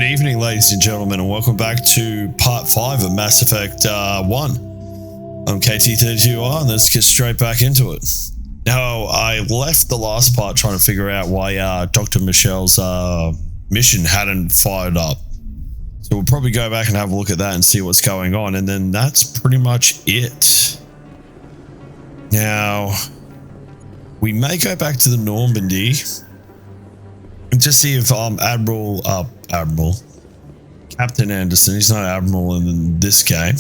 Good evening, ladies and gentlemen, and welcome back to part 5 of Mass Effect 1. I'm KT32R, and let's get straight back into it. Now, I left the last part trying to figure out why Dr. Michelle's mission hadn't fired up. So we'll probably go back and have a look at that and see what's going on, and then that's pretty much it. Now, we may go back to the Normandy and just see if Captain Anderson, he's not Admiral in this game,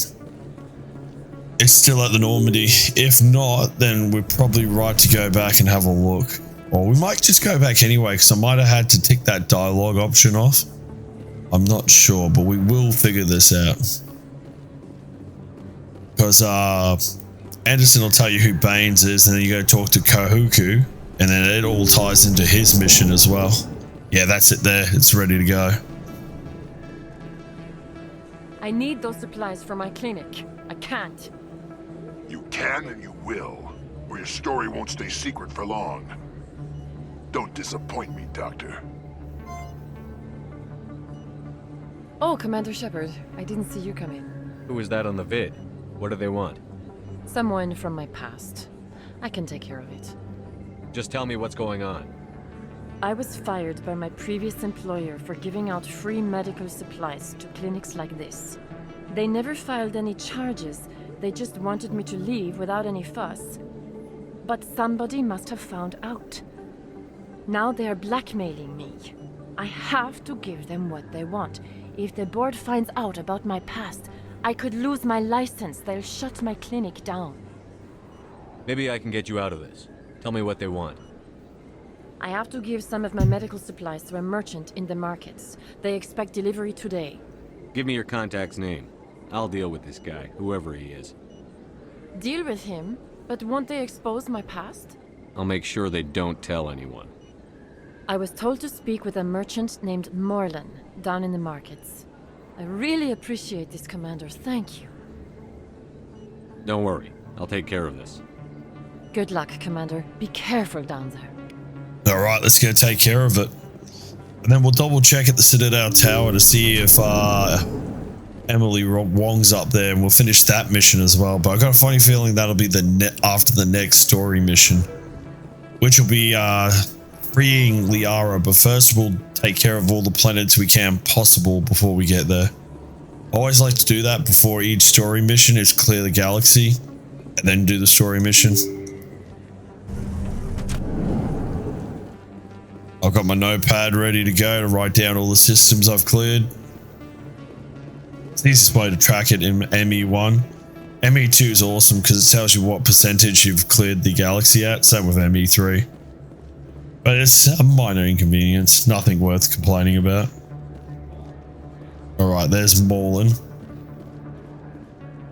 is still at the Normandy. If not, then we're probably right to go back and have a look. Or we might just go back anyway, because I might have had to tick that dialogue option off. I'm not sure, but we will figure this out. Because Anderson will tell you who Baines is, and then you go talk to Kahuku, and then it all ties into his mission as well. Yeah, that's it there. It's ready to go. I need those supplies for my clinic. I can't. You can and you will, or your story won't stay secret for long. Don't disappoint me, Doctor. Oh, Commander Shepard. I didn't see you come in. Who was that on the vid? What do they want? Someone from my past. I can take care of it. Just tell me what's going on. I was fired by my previous employer for giving out free medical supplies to clinics like this. They never filed any charges. They just wanted me to leave without any fuss. But somebody must have found out. Now they are blackmailing me. I have to give them what they want. If the board finds out about my past, I could lose my license. They'll shut my clinic down. Maybe I can get you out of this. Tell me what they want. I have to give some of my medical supplies to a merchant in the markets. They expect delivery today. Give me your contact's name. I'll deal with this guy, whoever he is. Deal with him? But won't they expose my past? I'll make sure they don't tell anyone. I was told to speak with a merchant named Morlan, down in the markets. I really appreciate this, Commander. Thank you. Don't worry. I'll take care of this. Good luck, Commander. Be careful down there. Alright, let's go take care of it. And then we'll double check at the Citadel Tower to see if Emily Wong's up there, and we'll finish that mission as well. But I've got a funny feeling that'll be after the next story mission, which will be freeing Liara. But first we'll take care of all the planets we can possible before we get there. I always like to do that before each story mission, is clear the galaxy and then do the story mission. I've got my notepad ready to go to write down all the systems I've cleared. It's the easiest way to track it in ME1. ME2 is awesome because it tells you what percentage you've cleared the galaxy at, same with ME3. But it's a minor inconvenience, nothing worth complaining about. Alright, there's Morlan.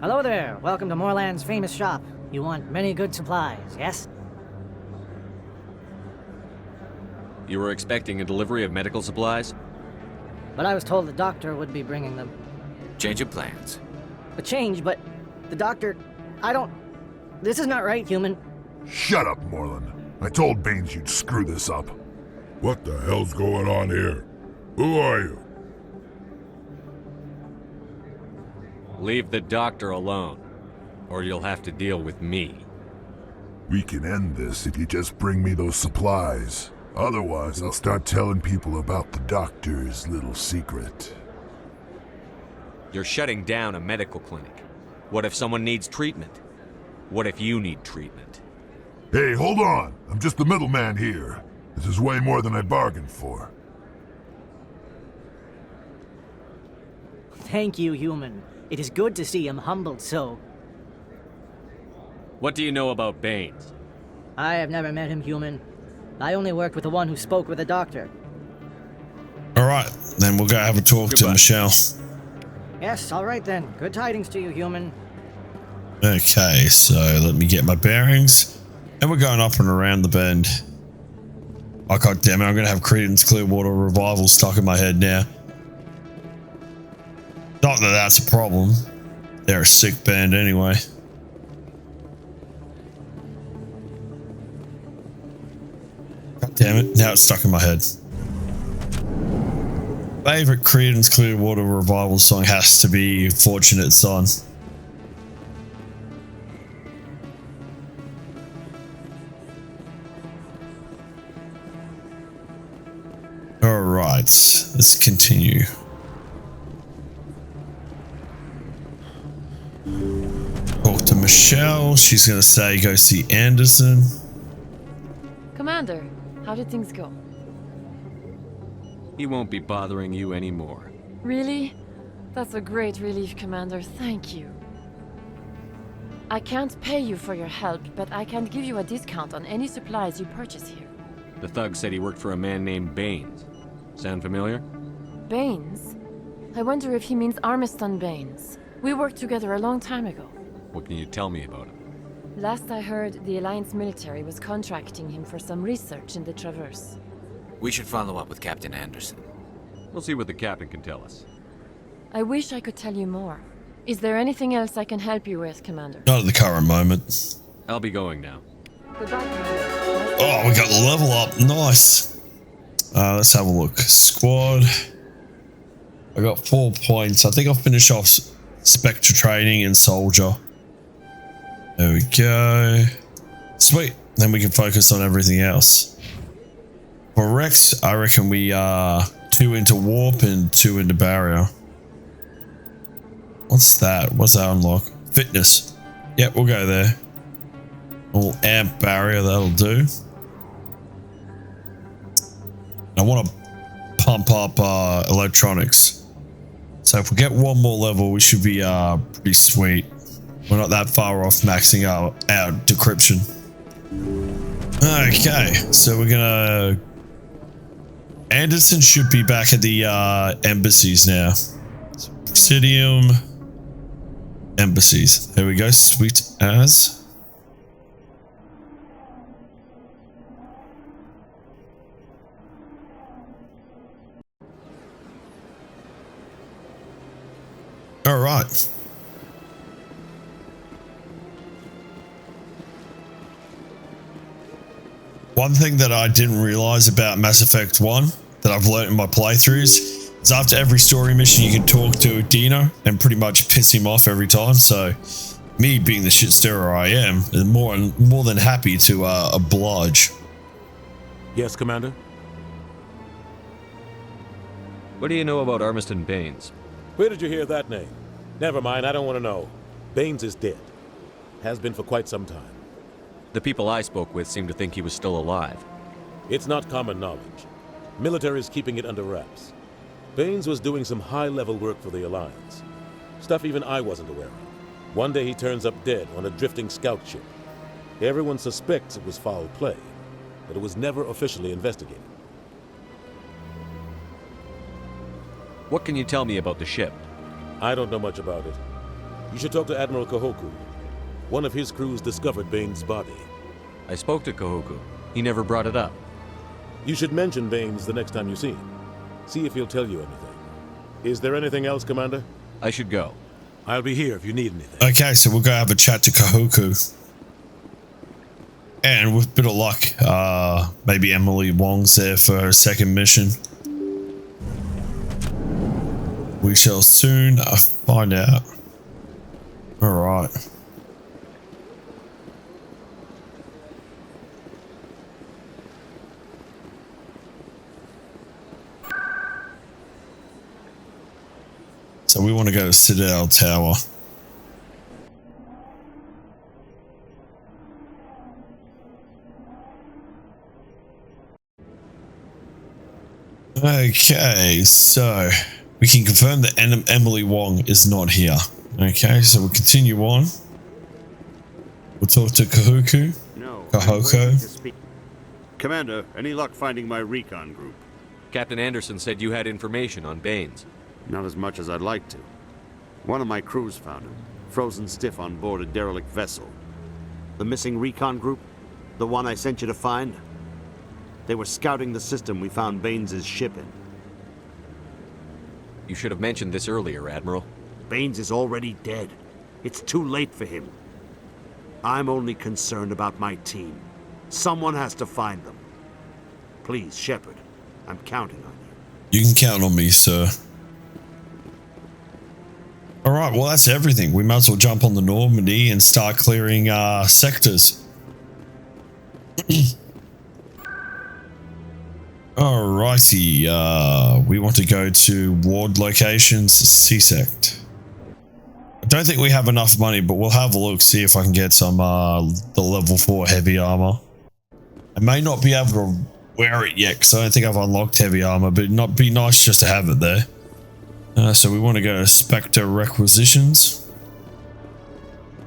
Hello there, welcome to Morlan's famous shop. You want many good supplies, yes? You were expecting a delivery of medical supplies? But I was told the doctor would be bringing them. Change of plans. A change, but the doctor... This is not right, human. Shut up, Morlan. I told Baines you'd screw this up. What the hell's going on here? Who are you? Leave the doctor alone, or you'll have to deal with me. We can end this if you just bring me those supplies. Otherwise, I'll start telling people about the doctor's little secret. You're shutting down a medical clinic. What if someone needs treatment? What if you need treatment? Hey, hold on! I'm just the middleman here. This is way more than I bargained for. Thank you, human. It is good to see him humbled so. What do you know about Baines? I have never met him, human. I only worked with the one who spoke with the doctor. Alright, then we'll go have a talk to Michelle. Yes, alright then. Good tidings to you, human. Okay, so let me get my bearings. And we're going up and around the bend. Oh, god damn it, I'm going to have Creedence Clearwater Revival stuck in my head now. Not that that's a problem. They're a sick band anyway. God damn it, now it's stuck in my head. Favorite Creedence Clearwater Revival song has to be Fortunate Son. Alright, let's continue. Talk to Michelle. She's going to say go see Anderson. Commander, how did things go? He won't be bothering you anymore. Really? That's a great relief, Commander. Thank you. I can't pay you for your help, but I can give you a discount on any supplies you purchase here. The thug said he worked for a man named Baines. Sound familiar? Baines? I wonder if he means Armiston Baines. We worked together a long time ago. What can you tell me about him? Last I heard, the Alliance military was contracting him for some research in the Traverse. We should follow up with Captain Anderson. We'll see what the captain can tell us. I wish I could tell you more. Is there anything else I can help you with, Commander? Not at the current moment. I'll be going now. Goodbye, Commander. Oh, we got the level up. Nice. Let's have a look. Squad. I got 4 points. I think I'll finish off Spectre training and Soldier. There we go. Sweet. Then we can focus on everything else. For Rex, I reckon we 2 into Warp and 2 into Barrier. What's that? What's that unlock? Fitness. Yep, we'll go there. We'll amp Barrier, that'll do. I want to pump up electronics. So if we get 1 more level, we should be pretty sweet. We're not that far off maxing out our decryption. Okay, so we're gonna... Anderson should be back at the embassies now. So Presidium... Embassies. There we go, sweet as. All right. One thing that I didn't realize about Mass Effect 1 that I've learned in my playthroughs is after every story mission you can talk to Dino and pretty much piss him off every time. So me being the shit stirrer I am more than happy to oblige. Yes, Commander? What do you know about Armiston Baines? Where did you hear that name? Never mind, I don't want to know. Baines is dead. Has been for quite some time. The people I spoke with seem to think he was still alive. It's not common knowledge. Military is keeping it under wraps. Baines was doing some high-level work for the Alliance. Stuff even I wasn't aware of. One day he turns up dead on a drifting scout ship. Everyone suspects it was foul play, but it was never officially investigated. What can you tell me about the ship? I don't know much about it. You should talk to Admiral Kahoku. One of his crews discovered Baines' body. I spoke to Kahoku. He never brought it up. You should mention Baines the next time you see him. See if he'll tell you anything. Is there anything else, Commander? I should go. I'll be here if you need anything. Okay, so we'll go have a chat to Kahoku. And with a bit of luck, maybe Emily Wong's there for her second mission. We shall soon find out. Alright. So we want to go to Citadel Tower. Okay, so we can confirm that Emily Wong is not here. Okay, so we'll continue on. We'll talk to Kahoku. No. Kahoku. Commander, any luck finding my recon group? Captain Anderson said you had information on Baines. Not as much as I'd like to. One of my crews found him, frozen stiff on board a derelict vessel. The missing recon group? The one I sent you to find? They were scouting the system we found Baines' ship in. You should have mentioned this earlier, Admiral. Baines is already dead. It's too late for him. I'm only concerned about my team. Someone has to find them. Please, Shepard, I'm counting on you. You can count on me, sir. All right, well, that's everything. We might as well jump on the Normandy and start clearing sectors. Alrighty, we want to go to ward locations, C-sect. I don't think we have enough money, but we'll have a look, see if I can get some the level 4 heavy armor. I may not be able to wear it yet because I don't think I've unlocked heavy armor, but it'd be nice just to have it there. So we want to go to Spectre requisitions.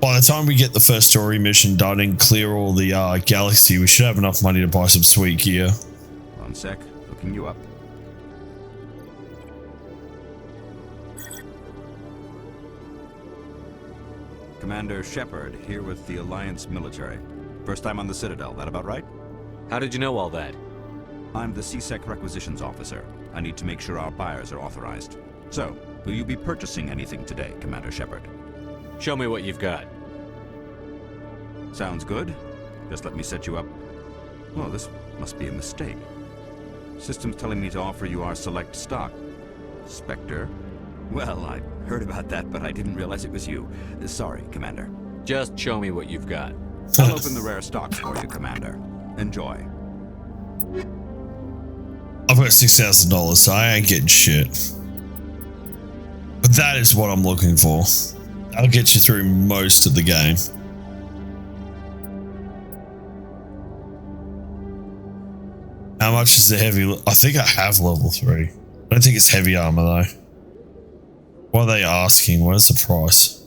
By the time we get the first story mission done and clear all the galaxy, we should have enough money to buy some sweet gear. One sec, looking you up. Commander Shepard, here with the Alliance military. First time on the Citadel, that about right? How did you know all that? I'm the C-Sec requisitions officer. I need to make sure our buyers are authorized. So, will you be purchasing anything today, Commander Shepard? Show me what you've got. Sounds good. Just let me set you up. Oh, this must be a mistake. System's telling me to offer you our select stock. Spectre? Well, I heard about that, but I didn't realize it was you. Sorry, Commander. Just show me what you've got. I'll open the rare stock for you, Commander. Enjoy. I've got $6,000, so I ain't getting shit. But that is what I'm looking for. That'll get you through most of the game. How much is the heavy? I think I have level 3. I don't think it's heavy armor though. What are they asking? What is the price?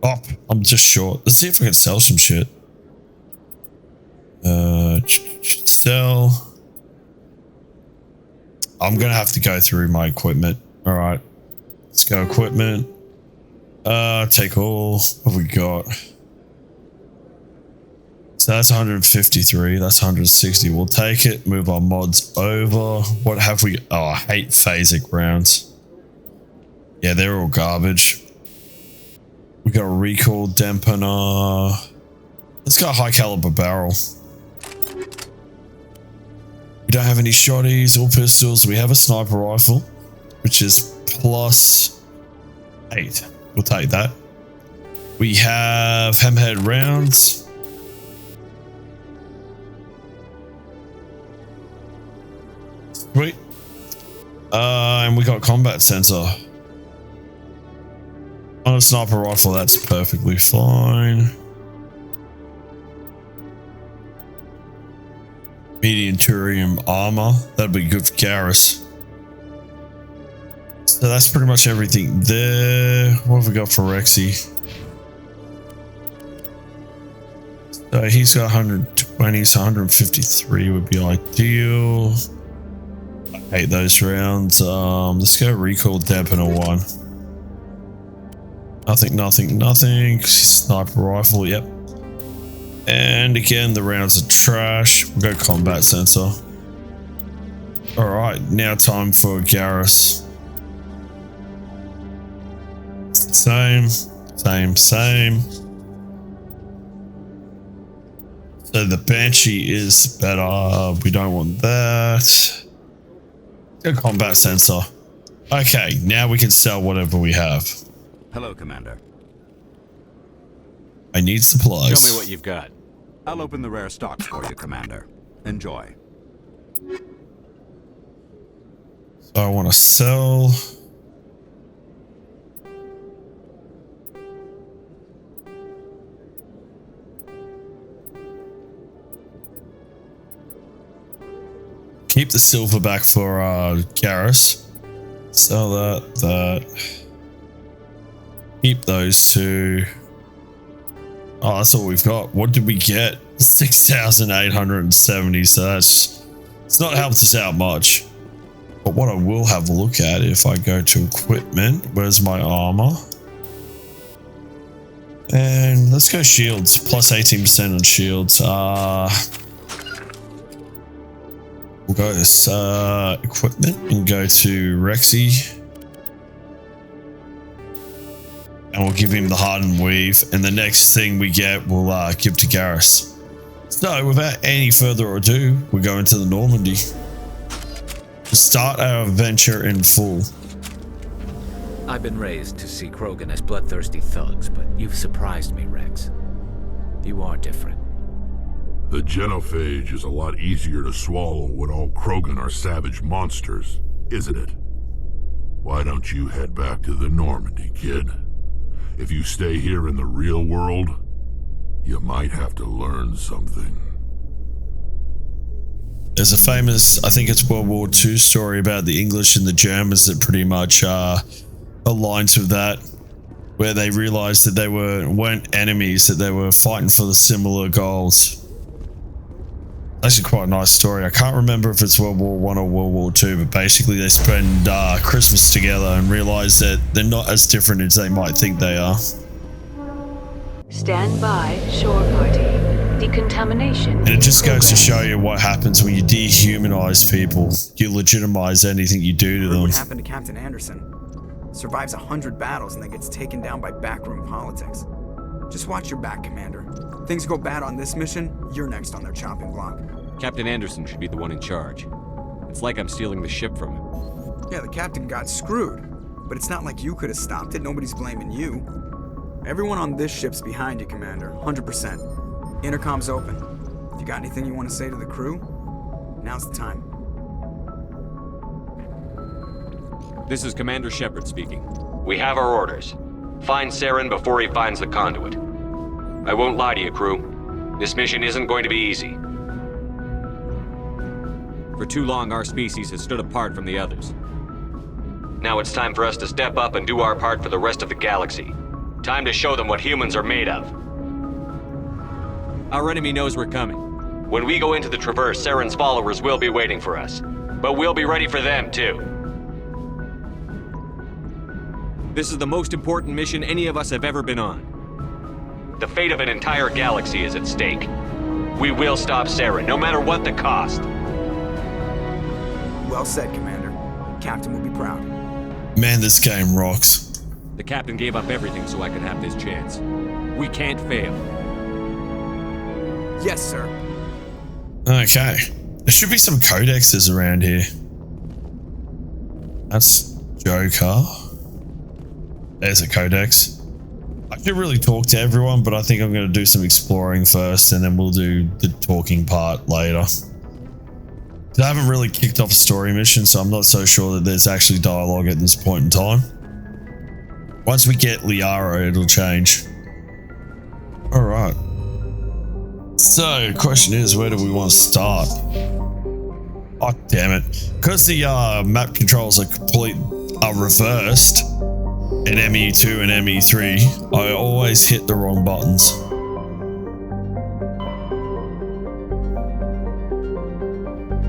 Oh, I'm just short. Let's see if I can sell some shit. Sell. I'm gonna have to go through my equipment. All right, let's go equipment. Take all. What have we got? So that's 153. That's 160. We'll take it. Move our mods over. What have we? Oh, I hate phasic rounds. Yeah, they're all garbage. We got a recoil dampener. Let's go high caliber barrel. We don't have any shotties or pistols. We have a sniper rifle, which is +8. We'll take that. We have hammerhead rounds. Sweet. And we got combat sensor. On a sniper rifle, that's perfectly fine. Medium Turium armor. That'd be good for Garrus. So that's pretty much everything there. What have we got for Rexy? So he's got 120, so 153 would be ideal. I hate those rounds. Let's go recoil dampener 1. Nothing. Sniper rifle, yep. And again, the rounds are trash. We'll go combat sensor. Alright, now time for Garrus. Same. So the Banshee is better. We don't want that. Go combat sensor. Okay, now we can sell whatever we have. Hello, Commander. I need supplies. Show me what you've got. I'll open the rare stock for you, Commander. Enjoy. So I want to sell. Keep the silverback for Garrus. Sell that. Keep those two. Oh, that's all we've got. What did we get? 6,870. So that's, it's not helped us out much. But what I will have a look at, if I go to equipment, where's my armor? And let's go shields. Plus 18% on shields. We'll go to equipment and go to Rexy. And we'll give him the hardened weave. And the next thing we get, we'll give to Garrus. So without any further ado, we're going to the Normandy. to start our adventure in full. I've been raised to see Krogan as bloodthirsty thugs, but you've surprised me, Rex. You are different. The genophage is a lot easier to swallow when all Krogan are savage monsters, isn't it? Why don't you head back to the Normandy, kid? If you stay here in the real world, you might have to learn something. There's a famous, I think it's World War II story about the English and the Germans that pretty much aligns with that, where they realized that they weren't enemies, that they were fighting for the similar goals. Actually quite a nice story. I can't remember if it's World War I or World War II, but basically they spend Christmas together and realize that they're not as different as they might think they are. Stand by, shore party. Decontamination. And it just goes to show you what happens when you dehumanize people. You legitimize anything you do to them. What happened to Captain Anderson? Survives 100 battles and then gets taken down by backroom politics. Just watch your back, Commander. Things go bad on this mission, you're next on their chopping block. Captain Anderson should be the one in charge. It's like I'm stealing the ship from him. Yeah, the captain got screwed. But it's not like you could have stopped it. Nobody's blaming you. Everyone on this ship's behind you, Commander. 100%. Intercom's open. If you got anything you want to say to the crew, now's the time. This is Commander Shepard speaking. We have our orders. Find Saren before he finds the conduit. I won't lie to you, crew. This mission isn't going to be easy. For too long, our species has stood apart from the others. Now it's time for us to step up and do our part for the rest of the galaxy. Time to show them what humans are made of. Our enemy knows we're coming. When we go into the Traverse, Saren's followers will be waiting for us. But we'll be ready for them, too. This is the most important mission any of us have ever been on. The fate of an entire galaxy is at stake. We will stop Saren, no matter what the cost. Well said, Commander. Captain will be proud. Man, this game rocks. The captain gave up everything so I could have this chance. We can't fail. Yes, sir. Okay. There should be some codexes around here. That's Joker. There's a codex. I should really talk to everyone, but I think I'm going to do some exploring first, and then we'll do the talking part later. I haven't really kicked off a story mission, so I'm not so sure that there's actually dialogue at this point in time. Once we get Liara, it'll change. Alright. So, question is, where do we want to start? Oh, damn it. Because the map controls are reversed in ME2 and ME3, I always hit the wrong buttons.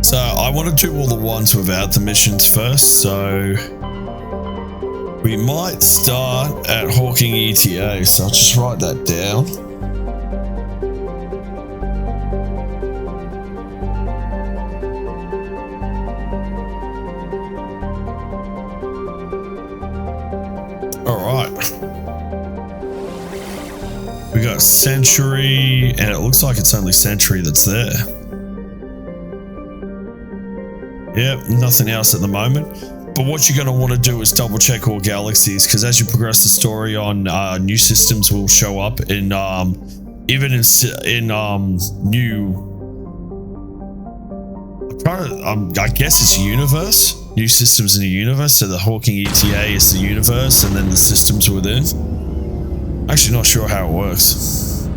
So I want to do all the ones without the missions first, so we might start at Hawking ETA, so I'll just write that down. Alright. We got Sentry, and it looks like it's only Sentry that's there. Yep, nothing else at the moment. But what you're going to want to do is double check all galaxies, because as you progress the story on, new systems will show up in, even in new, I guess it's universe. New systems in the universe. So the Hawking ETA is the universe, and then the systems within. Actually, not sure how it works.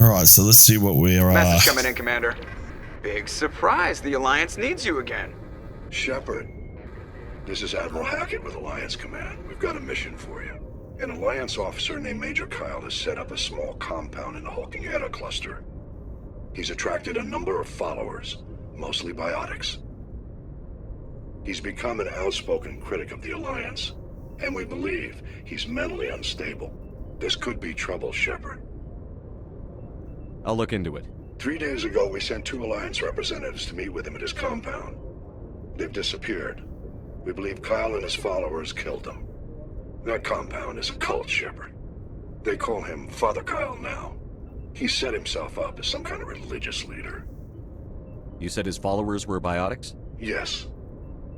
Alright, so let's see what we are. Message coming in, Commander. Big surprise, the Alliance needs you again. Shepard, this is Admiral Hackett with Alliance Command. We've got a mission for you. An Alliance officer named Major Kyle has set up a small compound in the Hawking Eta cluster. He's attracted a number of followers, mostly biotics. He's become an outspoken critic of the Alliance, and we believe he's mentally unstable. This could be trouble, Shepard. I'll look into it. 3 days ago, we sent 2 Alliance representatives to meet with him at his compound. They've disappeared. We believe Kyle and his followers killed them. That compound is a cult, Shepard. They call him Father Kyle now. He set himself up as some kind of religious leader. You said his followers were biotics? Yes.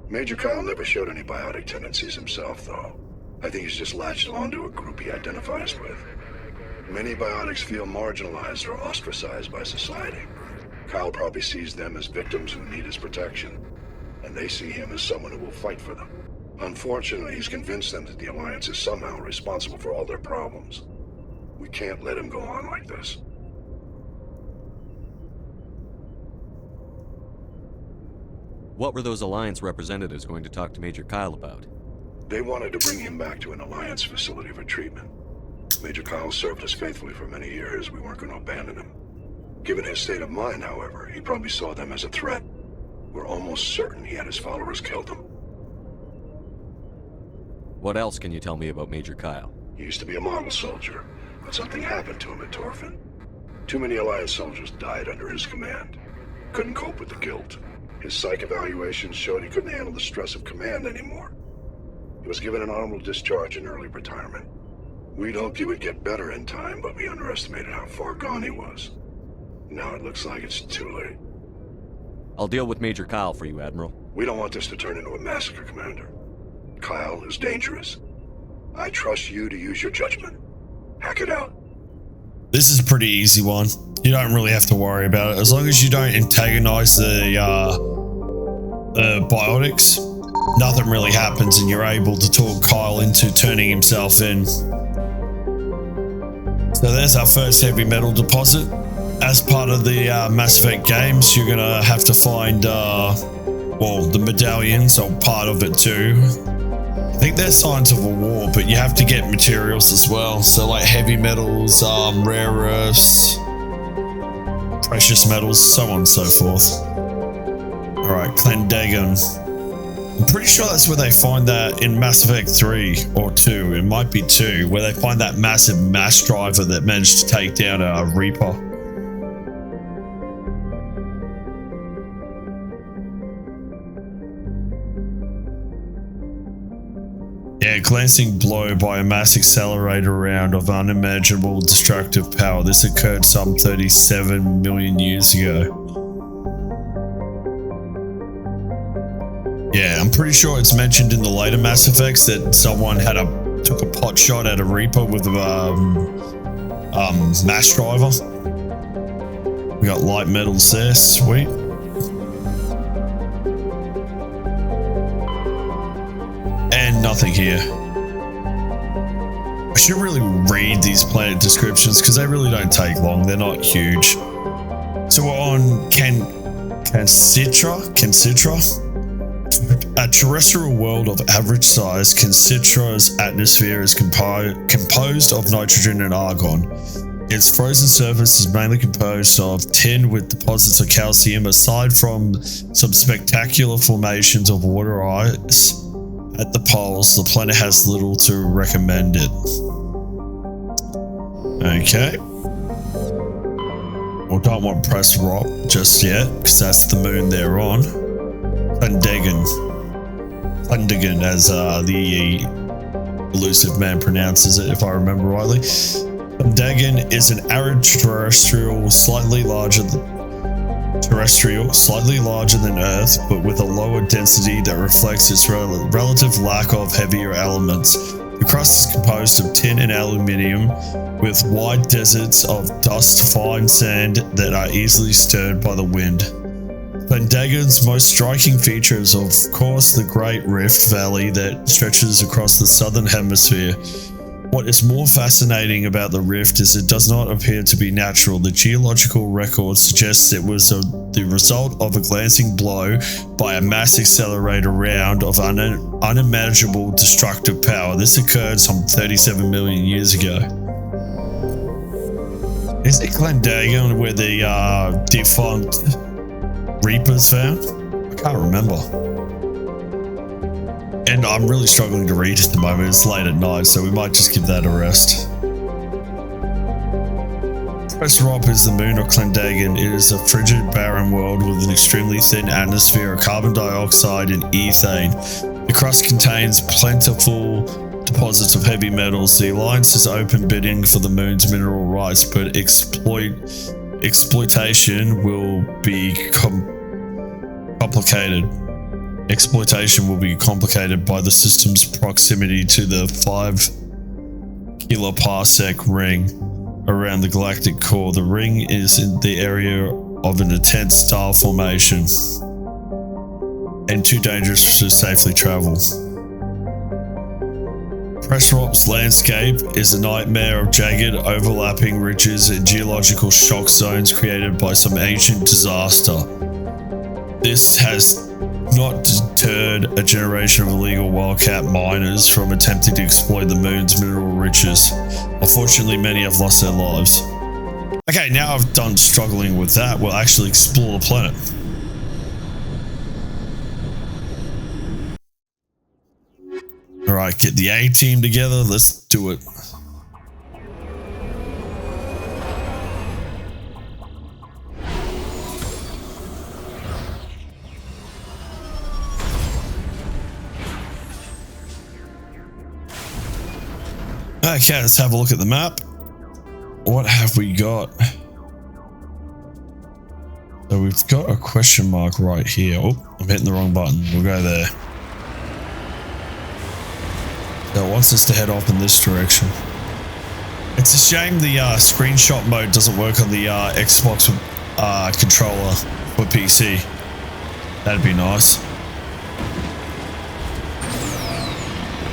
Major Kyle never showed any biotic tendencies himself, though. I think he's just latched onto a group he identifies with. Many biotics feel marginalized or ostracized by society. Kyle probably sees them as victims who need his protection, and they see him as someone who will fight for them. Unfortunately, he's convinced them that the Alliance is somehow responsible for all their problems. We can't let him go on like this. What were those Alliance representatives going to talk to Major Kyle about? They wanted to bring him back to an Alliance facility for treatment. Major Kyle served us faithfully for many years. We weren't going to abandon him. Given his state of mind, however, he probably saw them as a threat. We're almost certain he had his followers killed them. What else can you tell me about Major Kyle? He used to be a model soldier, but something happened to him at Torfin. Too many Alliance soldiers died under his command. Couldn't cope with the guilt. His psych evaluations showed he couldn't handle the stress of command anymore. He was given an honorable discharge in early retirement. We'd hoped he would get better in time, but we underestimated how far gone he was. Now it looks like it's too late. I'll deal with Major Kyle for you, Admiral. We don't want this to turn into a massacre, Commander. Kyle is dangerous. I trust you to use your judgment. Hack it out. This is a pretty easy one. You don't really have to worry about it. As long as you don't antagonize the biotics, nothing really happens and you're able to talk Kyle into turning himself in. So there's our first heavy metal deposit. As part of the Mass Effect games, you're going to have to find, the medallions are part of it too. I think there's signs of a war, but you have to get materials as well. So like heavy metals, rare earths, precious metals, so on and so forth. Alright, Clendagon. I'm pretty sure that's where they find that in Mass Effect 3 or 2. It might be 2, where they find that massive mass driver that managed to take down a Reaper. Yeah, glancing blow by a mass accelerator round of unimaginable destructive power. This occurred some 37 million years ago. Yeah, I'm pretty sure it's mentioned in the later Mass Effects that someone took a pot shot at a Reaper with a mass driver. We got light metals there, sweet. And nothing here. I should really read these planet descriptions because they really don't take long. They're not huge. So we're on Cancitra? A terrestrial world of average size, Cancitra's atmosphere is composed of nitrogen and argon. Its frozen surface is mainly composed of tin with deposits of calcium. Aside from some spectacular formations of water ice at the poles, the planet has little to recommend it. Okay. We don't want press rock just yet, because that's the moon they're on. Clendagon, as the elusive man pronounces it, if I remember rightly. Clendagon is an arid terrestrial, slightly larger than Earth, but with a lower density that reflects its relative lack of heavier elements. The crust is composed of tin and aluminium, with wide deserts of dust, fine sand that are easily stirred by the wind. Clendagon's most striking feature is, of course, the Great Rift Valley that stretches across the southern hemisphere. What is more fascinating about the rift is it does not appear to be natural. The geological record suggests it was the result of a glancing blow by a mass accelerator round of unimaginable destructive power. This occurred some 37 million years ago. Is it Clendagon where the defunct Reaper's found? I can't remember. And I'm really struggling to read at the moment. It's late at night, so we might just give that a rest. Pressrop is the moon of Clendagan. It is a frigid, barren world with an extremely thin atmosphere of carbon dioxide and ethane. The crust contains plentiful deposits of heavy metals. The Alliance is open bidding for the moon's mineral rights, but exploitation will be complicated. Exploitation will be complicated by the system's proximity to the 5 kiloparsec ring around the galactic core. The ring is in the area of an intense star formation and too dangerous to safely travel. Pressrop's landscape is a nightmare of jagged, overlapping ridges and geological shock zones created by some ancient disaster. This has not deterred a generation of illegal wildcat miners from attempting to exploit the moon's mineral riches. Unfortunately, many have lost their lives. Okay, now I've done struggling with that, we'll actually explore the planet. Alright, get the A-team together, let's do it. Okay, let's have a look at the map. What have we got? So we've got a question mark right here. Oh, I'm hitting the wrong button. We'll go there. So it wants us to head off in this direction. It's a shame the screenshot mode doesn't work on the Xbox controller for PC. That'd be nice.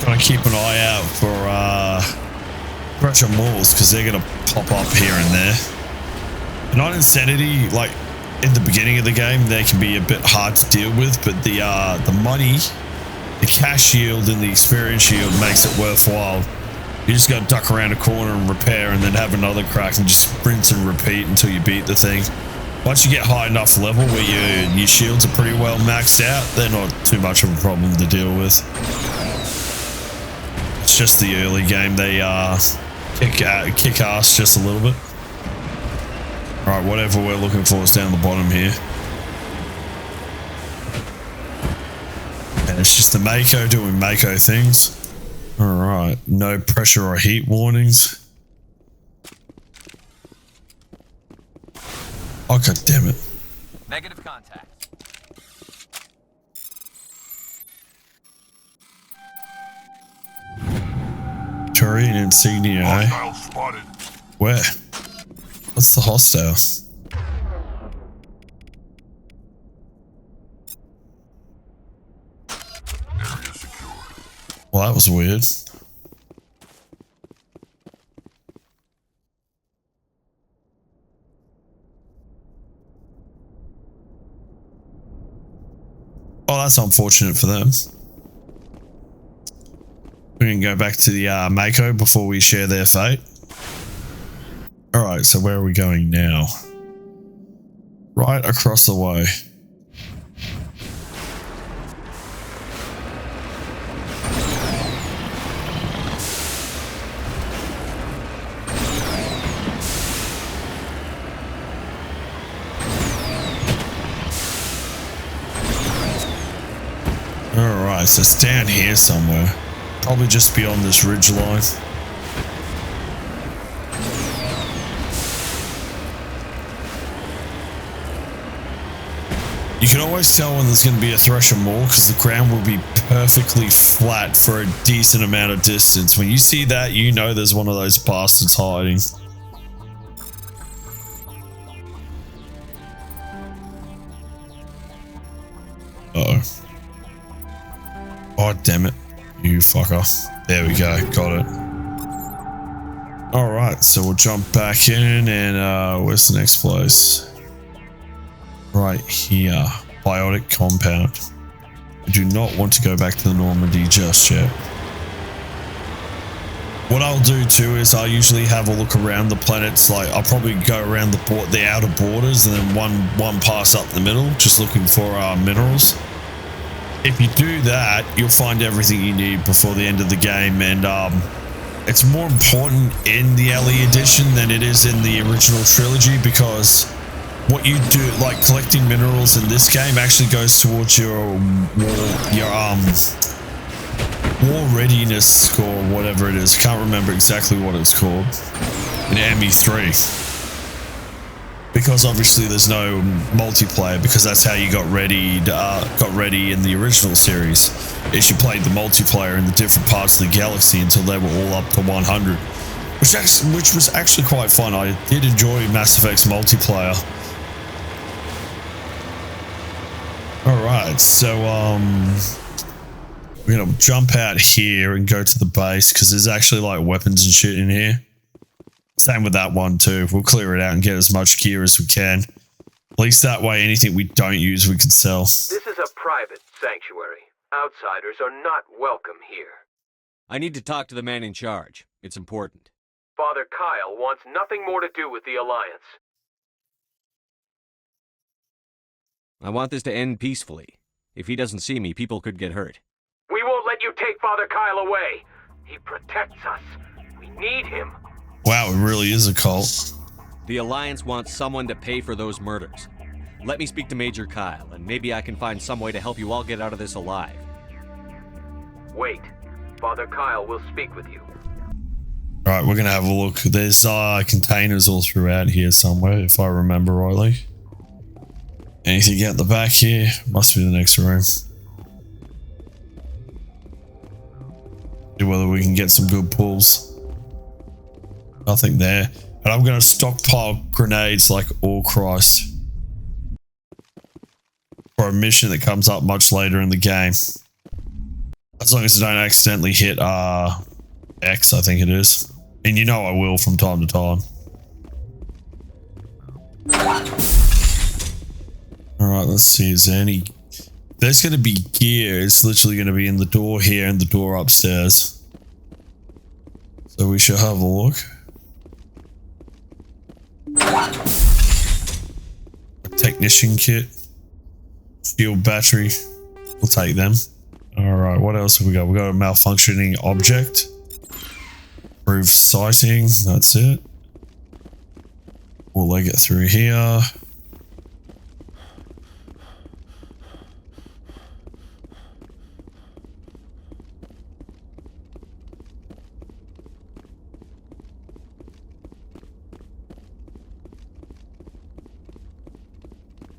Gotta keep an eye out for Thresher Malls because they're gonna pop up here and there. Not Insanity, like in the beginning of the game, they can be a bit hard to deal with, but the money, the cash yield and the experience yield makes it worthwhile. You just gotta duck around a corner and repair and then have another crack and just rinse and repeat until you beat the thing. Once you get high enough level where your shields are pretty well maxed out, they're not too much of a problem to deal with. It's just the early game, they kick ass just a little bit. Alright, whatever we're looking for is down the bottom here. And it's just the Mako doing Mako things. Alright, no pressure or heat warnings. Oh, god damn it. Negative contact. Turian insignia, eh? Hostile spotted. Where? What's the hostile? Area secured. Well, that was weird. Oh, that's unfortunate for them. We can go back to the Mako before we share their fate. Alright, so where are we going now? Right across the way. Alright, so it's down here somewhere. Probably just beyond this ridge line. You can always tell when there's going to be a Thresher Maw because the ground will be perfectly flat for a decent amount of distance. When you see that, you know there's one of those bastards hiding. Uh-oh. Oh, damn it. You fucker. There we go. Got it. Alright, so we'll jump back in and where's the next place? Right here. Biotic compound. I do not want to go back to the Normandy just yet. What I'll do too is I'll usually have a look around the planets. Like I'll probably go around the outer borders and then one pass up the middle, just looking for minerals. If you do that, you'll find everything you need before the end of the game, and it's more important in the LE edition than it is in the original trilogy, because what you do, like collecting minerals in this game, actually goes towards your war readiness score, whatever it is. Can't remember exactly what it's called in ME3. Because obviously there's no multiplayer, because that's how you got ready in the original series, is you played the multiplayer in the different parts of the galaxy until they were all up to 100, which was actually quite fun. I did enjoy Mass Effect's multiplayer. Alright, so we're gonna jump out here and go to the base, because there's actually like weapons and shit in here. Same with that one too. We'll clear it out and get as much gear as we can. At least that way anything we don't use we can sell. This is a private sanctuary. Outsiders are not welcome here. I need to talk to the man in charge. It's important. Father Kyle wants nothing more to do with the Alliance. I want this to end peacefully. If he doesn't see me, people could get hurt. We won't let you take Father Kyle away. He protects us. We need him. Wow, it really is a cult. The Alliance wants someone to pay for those murders. Let me speak to Major Kyle, and maybe I can find some way to help you all get out of this alive. Wait. Father Kyle will speak with you. Alright, we're gonna have a look. There's containers all throughout here somewhere, if I remember rightly. Anything out the back here? Must be the next room. See whether we can get some good pulls. Nothing there. And I'm going to stockpile grenades like all Christ. For a mission that comes up much later in the game. As long as I don't accidentally hit X, I think it is. And you know I will from time to time. Alright, let's see. Is there any... There's going to be gear. It's literally going to be in the door here and the door upstairs. So we should have a look. A technician kit. Field battery. We'll take them. Alright, what else have we got? We got a malfunctioning object. Improved sighting. That's it. We'll leg it through here.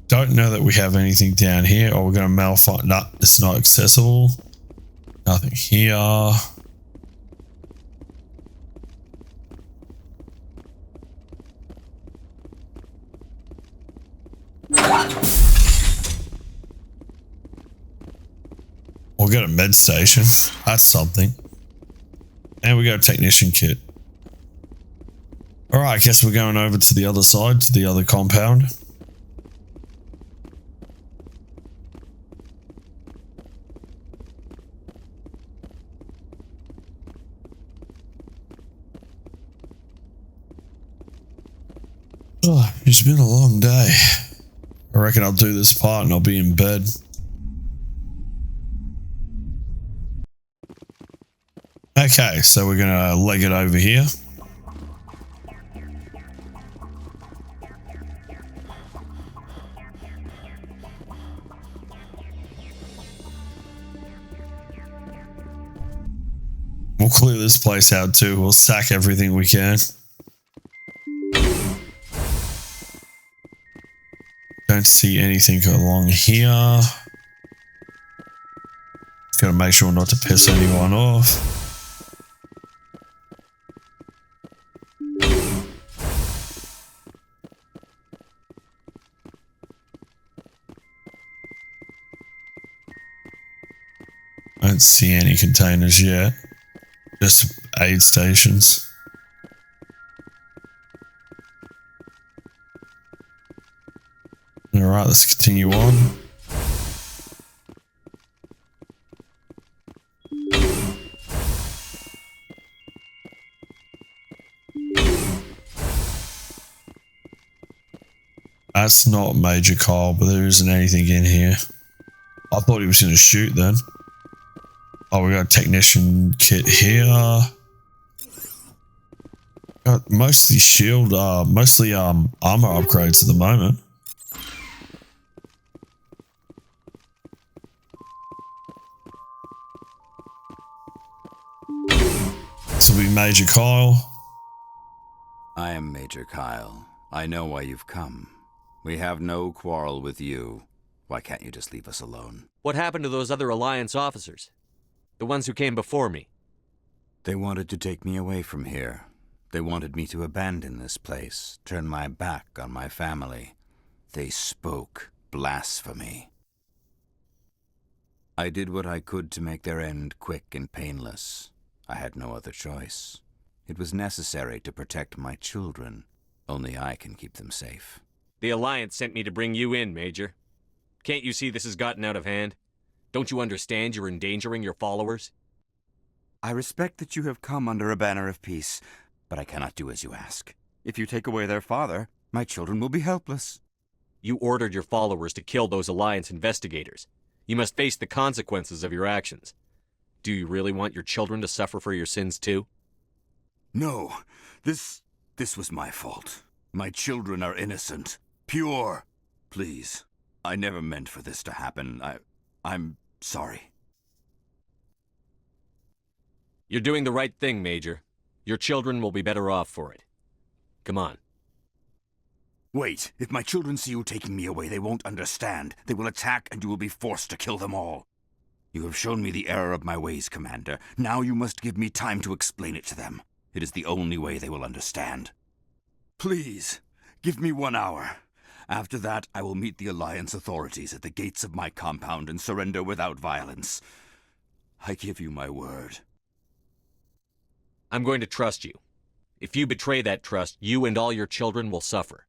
Don't know that we have anything down here. Oh, we're going to malfunction. No, it's not accessible. Nothing here. We'll go to med station. That's something. And we got a technician kit. Alright, I guess we're going over to the other side, to the other compound. Oh, it's been a long day. I reckon I'll do this part and I'll be in bed. Okay, so we're gonna leg it over here. We'll clear this place out too. We'll sack everything we can. Don't see anything along here. Gotta make sure not to piss anyone off. I don't see any containers yet. Just aid stations. Alright, let's continue on. That's not Major Kyle, but there isn't anything in here. I thought he was going to shoot then. Oh, we got a technician kit here. Mostly shield, mostly armor upgrades at the moment. This will be Major Kyle. I am Major Kyle. I know why you've come. We have no quarrel with you. Why can't you just leave us alone? What happened to those other Alliance officers? The ones who came before me? They wanted to take me away from here. They wanted me to abandon this place, turn my back on my family. They spoke blasphemy. I did what I could to make their end quick and painless. I had no other choice. It was necessary to protect my children. Only I can keep them safe. The Alliance sent me to bring you in, Major. Can't you see this has gotten out of hand? Don't you understand you're endangering your followers? I respect that you have come under a banner of peace, but I cannot do as you ask. If you take away their father, my children will be helpless. You ordered your followers to kill those Alliance investigators. You must face the consequences of your actions. Do you really want your children to suffer for your sins too? No, this was my fault. My children are innocent, pure. Please, I never meant for this to happen. I'm sorry. You're doing the right thing, Major. Your children will be better off for it. Come on. Wait, if my children see you taking me away, they won't understand. They will attack and you will be forced to kill them all. You have shown me the error of my ways, Commander. Now you must give me time to explain it to them. It is the only way they will understand. Please, give me 1 hour. After that, I will meet the Alliance authorities at the gates of my compound and surrender without violence. I give you my word. I'm going to trust you. If you betray that trust, you and all your children will suffer.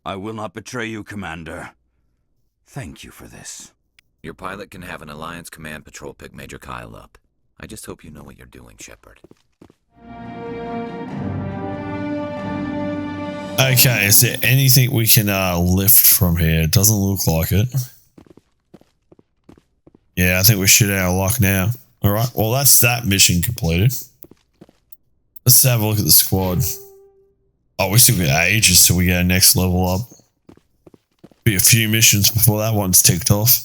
I will not betray you, Commander. Thank you for this. Your pilot can have an Alliance command patrol pick Major Kyle up. I just hope you know what you're doing, Shepard. Okay, is there anything we can lift from here? It doesn't look like it. Yeah, I think we're shit out of luck now. Alright, well that's that mission completed. Let's have a look at the squad. Oh, we still got ages till we get our next level up. Be a few missions before that one's ticked off.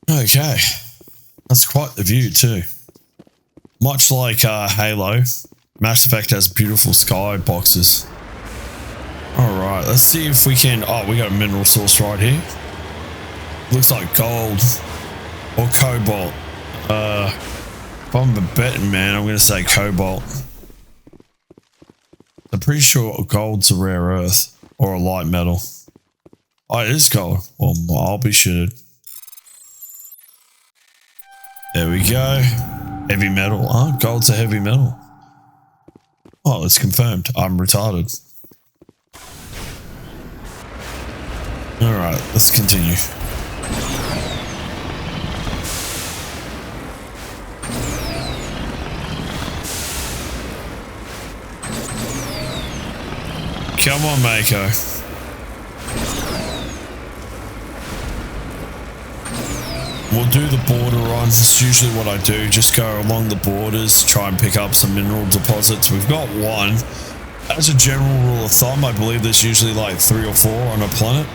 Okay, that's quite the view too. Much like Halo, Mass Effect has beautiful sky boxes. Alright, let's see if we can... Oh, we got a mineral source right here. Looks like gold or cobalt. If I'm a betting man, I'm going to say cobalt. I'm pretty sure gold's a rare earth or a light metal. Oh, it is gold. Well, I'll be shitted. There we go. Heavy metal. Oh, gold's a heavy metal. Oh, it's confirmed. I'm retarded. Alright, let's continue. Come on, Mako. We'll do the border runs. It's usually what I do. Just go along the borders, try and pick up some mineral deposits. We've got one. As a general rule of thumb, I believe there's usually like 3 or 4 on a planet.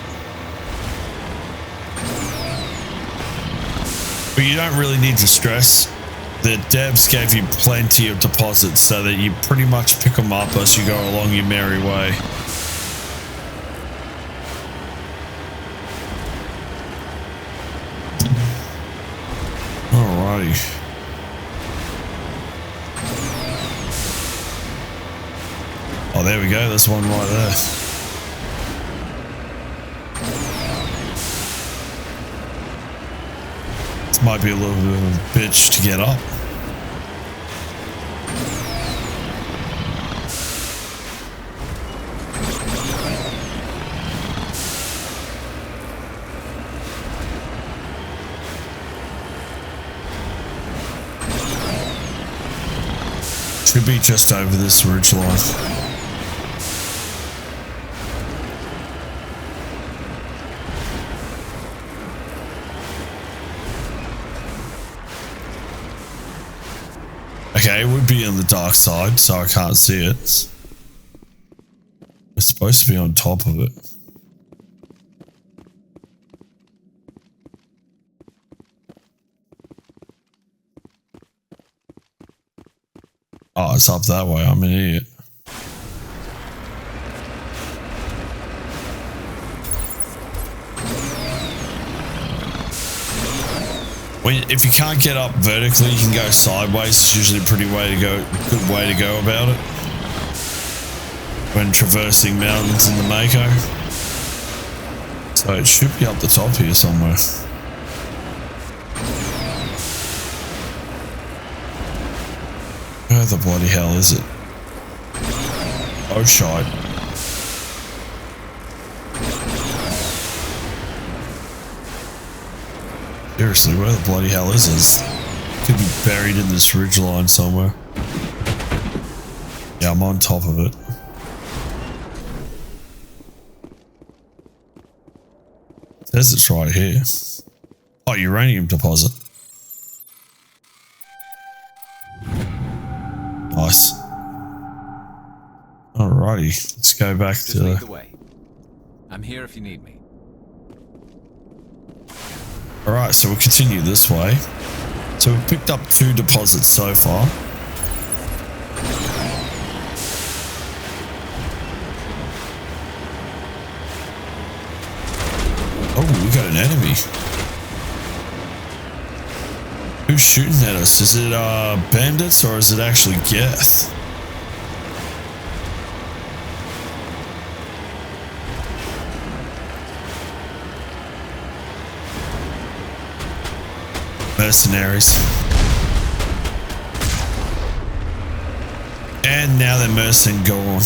But you don't really need to stress. The devs gave you plenty of deposits so that you pretty much pick them up as you go along your merry way. Alrighty. Oh, there we go. There's one right there. This might be a little bit of a bitch to get up. Should be just over this ridge line. Okay, it would be on the dark side, so I can't see it. It's supposed to be on top of it. Oh, it's up that way. I'm an idiot. If you can't get up vertically, you can go sideways. It's usually a good way to go about it when traversing mountains in the Mako. So it should be up the top here somewhere. Where the bloody hell is it? Oh shite. Seriously, where the bloody hell is this? Could be buried in this ridgeline somewhere. Yeah, I'm on top of it. It says it's right here. Oh, uranium deposit. Nice. Alrighty, let's go back Just to... lead the way. I'm here if you need me. Alright, so we'll continue this way. So we've picked up 2 deposits so far. Oh, we got an enemy. Who's shooting at us? Is it bandits or is it actually Geth? Mercenaries. And now they're mercing gone.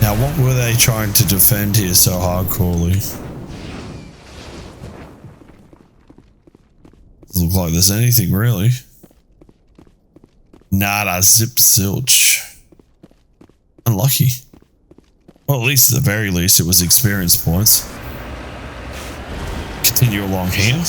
Now what were they trying to defend here so hardcorely? Doesn't look like there's anything really. Nada, zip, zilch. Unlucky. Well, at least at the very least, it was experience points. Continue along here.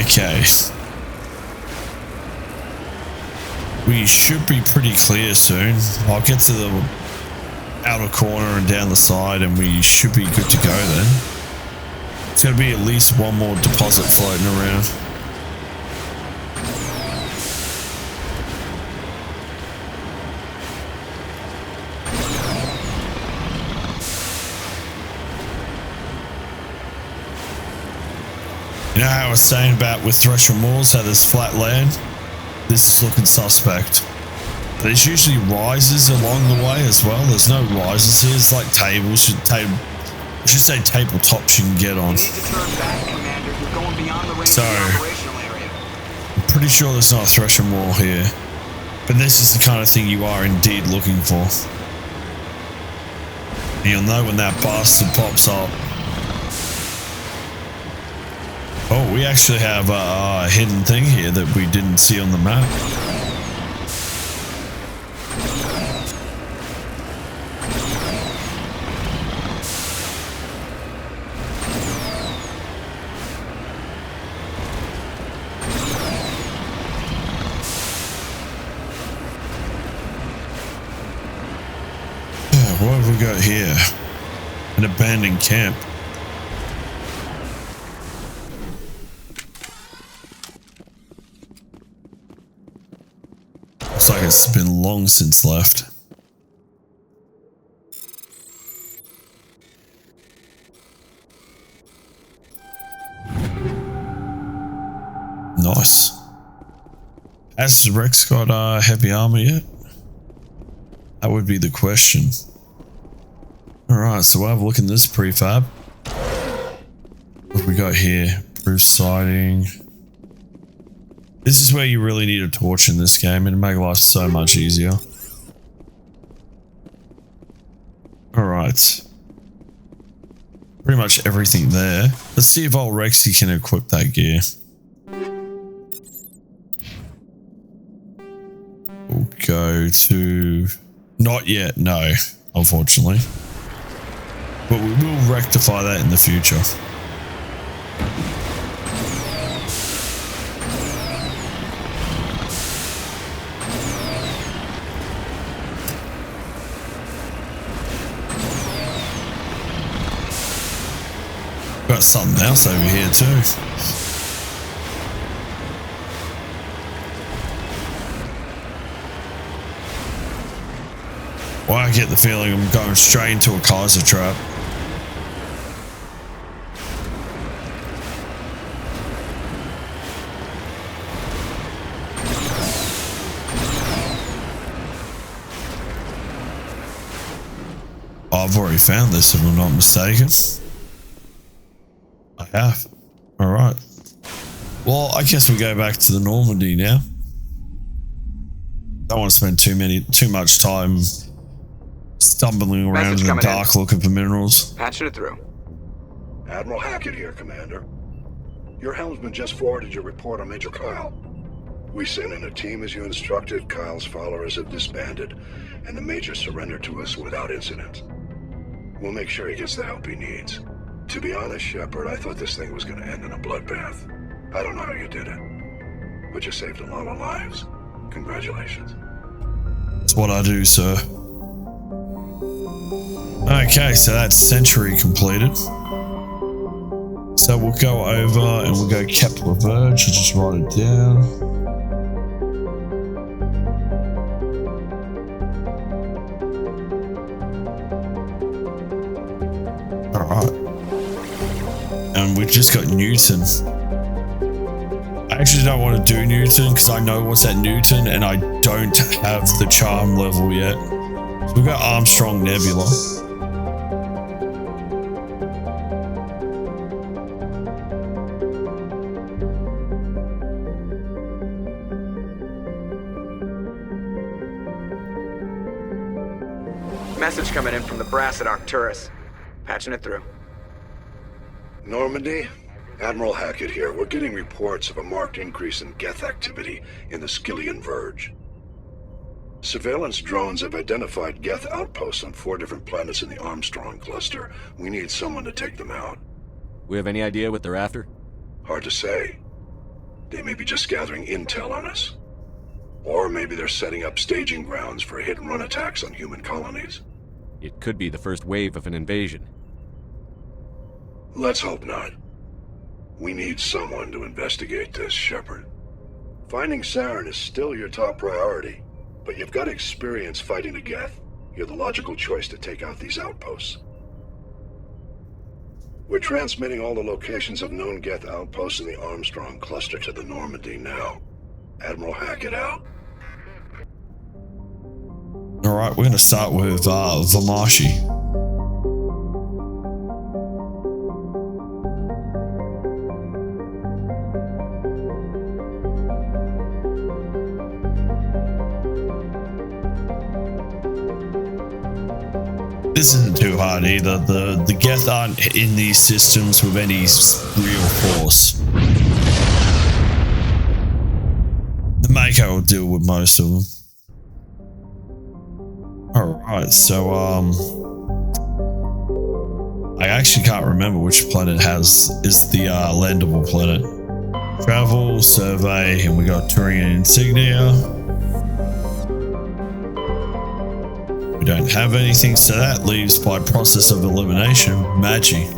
Okay. We should be pretty clear soon. I'll get to the outer corner and down the side and we should be good to go then. It's going to be at least one more deposit floating around. You know how I was saying about with Thresher Moors, how there's flat land? This is looking suspect. There's usually rises along the way as well. There's no rises here. It's like tables. I should say tabletops you can get on. So, I'm pretty sure there's not a Thresher Moor here. But this is the kind of thing you are indeed looking for. And you'll know when that bastard pops up. Oh, we actually have a hidden thing here that we didn't see on the map. What have we got here? An abandoned camp. Looks like it's been long since left. Nice. Has Rex got heavy armor yet? That would be the question. Alright, so we'll have a look in this prefab. What have we got here? Proof sighting. This is where you really need a torch in this game. It'll make life so much easier. Alright. Pretty much everything there. Let's see if old Rexy can equip that gear. We'll go to... Not yet, no, unfortunately. But we will rectify that in the future. Got something else over here too. Well, I get the feeling I'm going straight into a Kaiser trap. I've already found this, if I'm not mistaken. I have. Alright. Well, I guess we go back to the Normandy now. Don't want to spend too much time stumbling around in the dark looking for minerals. Patching it through. Admiral Hackett here, Commander. Your helmsman just forwarded your report on Major Kyle. We sent in a team as you instructed. Kyle's followers have disbanded, and the Major surrendered to us without incident. We'll make sure he gets the help he needs. To be honest, Shepard, I thought this thing was going to end in a bloodbath. I don't know how you did it, but you saved a lot of lives. Congratulations. That's what I do, sir. Okay, so that's Century completed. So we'll go over and we'll go Kepler Verge. I'll just write it down. Alright. And we've just got Newton. I actually don't want to do Newton because I know what's at Newton and I don't have the charm level yet. So we've got Armstrong Nebula. Message coming in from the brass at Arcturus. Patching it through. Normandy, Admiral Hackett here. We're getting reports of a marked increase in Geth activity in the Skyllian Verge. Surveillance drones have identified Geth outposts on 4 different planets in the Armstrong cluster. We need someone to take them out. We have any idea what they're after? Hard to say. They may be just gathering intel on us. Or maybe they're setting up staging grounds for hit-and-run attacks on human colonies. It could be the first wave of an invasion. Let's hope not. We need someone to investigate this, Shepard. Finding Saren is still your top priority, but you've got experience fighting the Geth. You're the logical choice to take out these outposts. We're transmitting all the locations of known Geth outposts in the Armstrong cluster to the Normandy now. Admiral Hackett out. Alright, we're going to start with Vamashi. this isn't too hard either. The Geth aren't in these systems with any real force. The Mako will deal with most of them. Alright, so I actually can't remember which planet is the landable planet. Travel, survey, and we got Turian insignia. We don't have anything, so that leaves by process of elimination, Magi.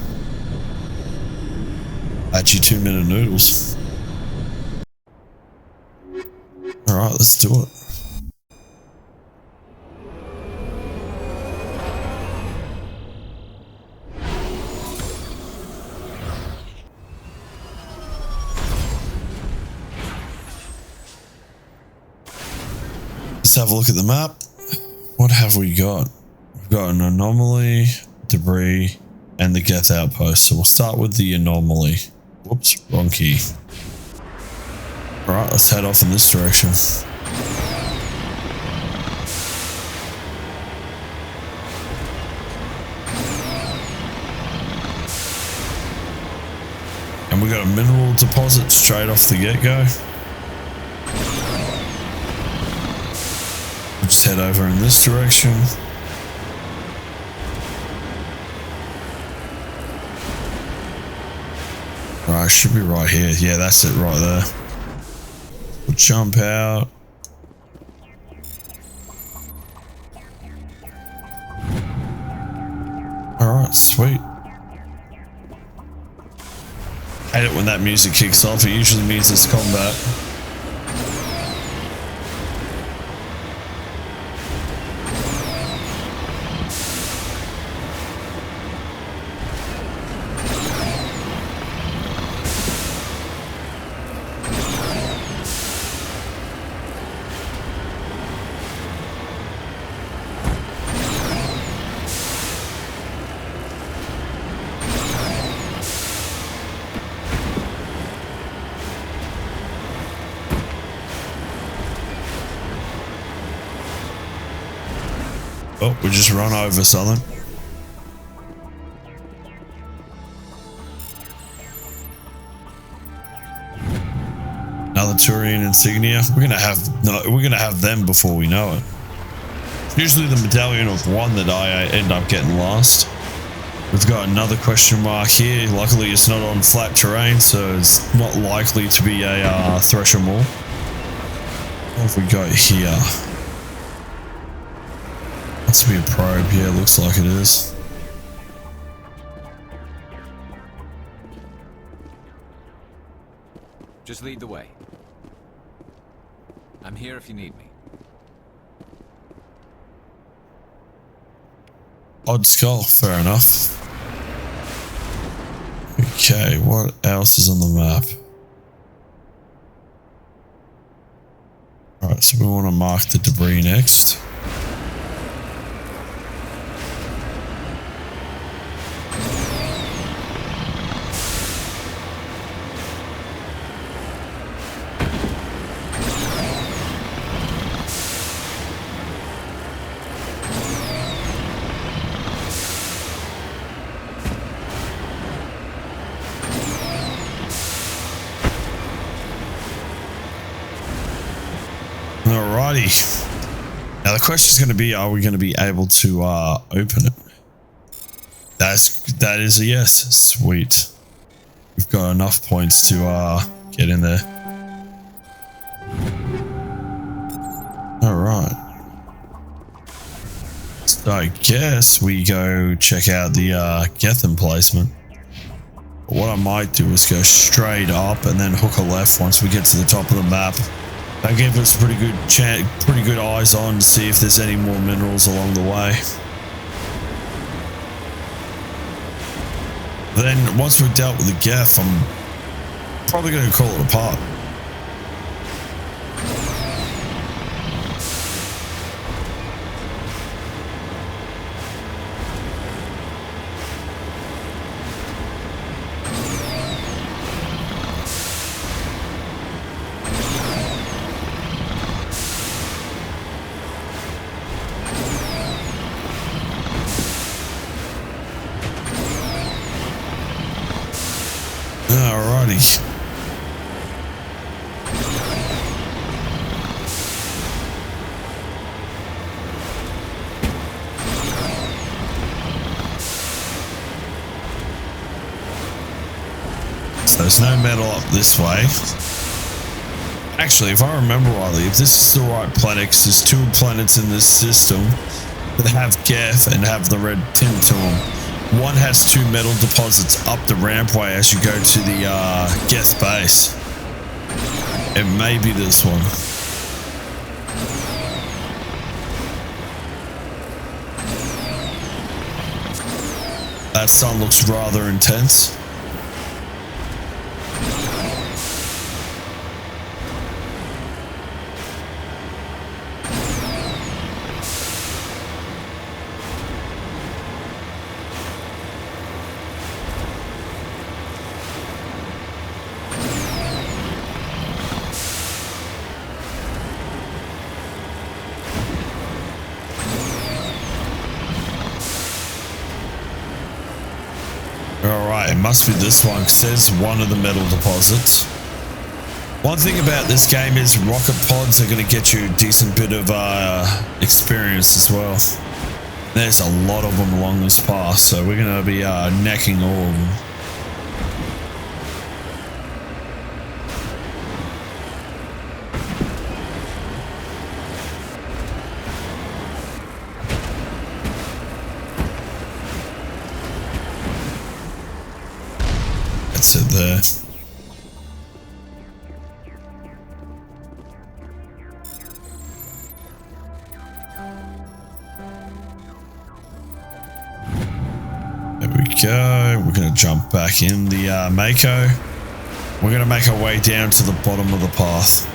Magi 2-minute noodles. Alright, let's do it. Let's have a look at the map. What have we got? We've got an anomaly, debris, and the Geth outpost. So we'll start with the anomaly. Whoops, wrong key. Alright, let's head off in this direction. And we got a mineral deposit straight off the get-go. We'll just head over in this direction. Alright, should be right here. Yeah, that's it right there. We'll jump out. Alright, sweet. Hate it when that music kicks off. It usually means it's combat. Oh, we just run over something. Another Turian insignia. We're gonna have them before we know it. It's usually the medallion of one that I end up getting lost. We've got another question mark here. Luckily, it's not on flat terrain, so it's not likely to be a Thresher Maul. What have we got here? Must be a probe. Yeah, it looks like it is. Just lead the way. I'm here if you need me. Odd skull, fair enough. Okay, what else is on the map? Alright, so we want to mark the debris next. Now the question is going to be, are we going to be able to open it? That is a yes. Sweet. We've got enough points to get in there. All right. So I guess we go check out the Geth emplacement. But what I might do is go straight up and then hook a left once we get to the top of the map. That gave us pretty good eyes on to see if there's any more minerals along the way. Then once we've dealt with the Geth, I'm probably going to call it a part. Alrighty. So there's no metal up this way. Actually, if I remember rightly, if this is the right planet, because there's 2 planets in this system that have Geth and have the red tint to them. One has 2 metal deposits up the rampway as you go to the Geth base. It may be this one. That sun looks rather intense. It must be this one, because there's one of the metal deposits. One thing about this game is rocket pods are going to get you a decent bit of experience as well. There's a lot of them along this path, so we're going to be necking all of them. That's it there. There we go. We're going to jump back in the Mako. We're going to make our way down to the bottom of the path.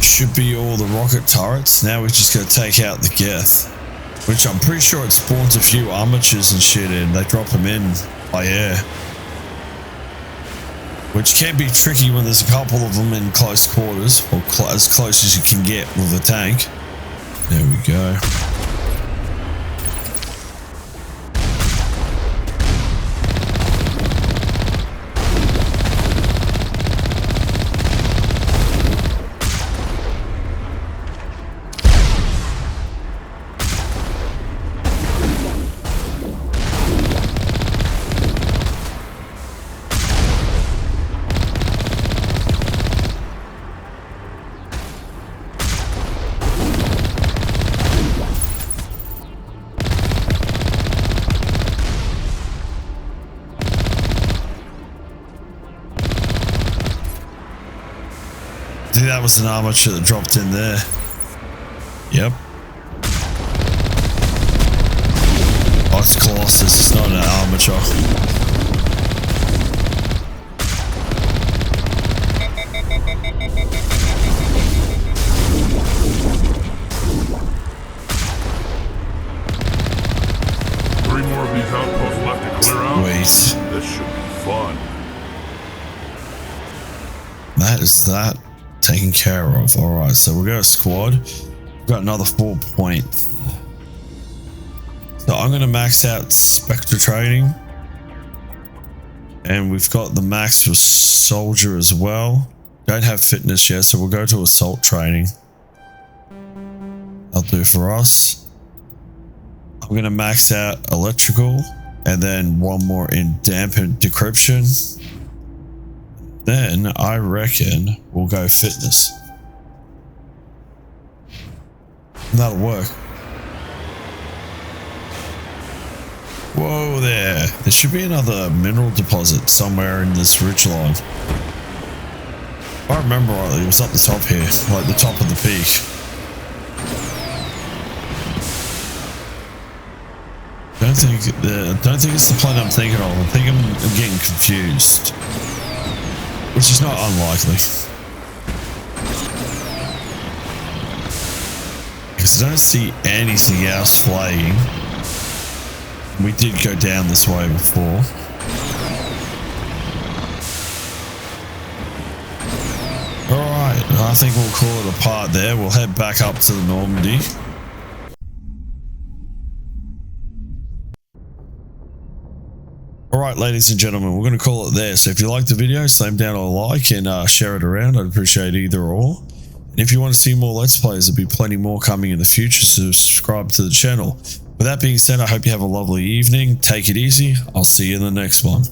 Should be all the rocket turrets. Now we're just going to take out the Geth, which I'm pretty sure it spawns a few armatures and shit in. They drop them in by air, which can be tricky when there's a couple of them in close quarters, or as close as you can get with a tank. There we go. That was an armature that dropped in there. Yep. Oh, it's Colossus, it's not an armature. is that taken care of. All right, so we'll go to squad. We've got another 4 points. So I'm going to max out Spectre training. And we've got the max for soldier as well. Don't have fitness yet, so we'll go to assault training. That'll do for us. I'm going to max out electrical. And then one more in dampened decryption. Then I reckon we'll go fitness. That'll work. Whoa there. There should be another mineral deposit somewhere in this ridge line. If I remember rightly, it was up the top here, like the top of the peak. Don't think it's the planet I'm thinking of. I think I'm getting confused. Which is not unlikely. Because I don't see anything else flagging. We did go down this way before. Alright, I think we'll call it a part there. We'll head back up to the Normandy. Alright, ladies and gentlemen, we're going to call it there. So if you liked the video, slam down a like and share it around. I'd appreciate either or. And if you want to see more Let's Plays, there'll be plenty more coming in the future, so subscribe to the channel. With that being said, I hope you have a lovely evening. Take it easy. I'll see you in the next one.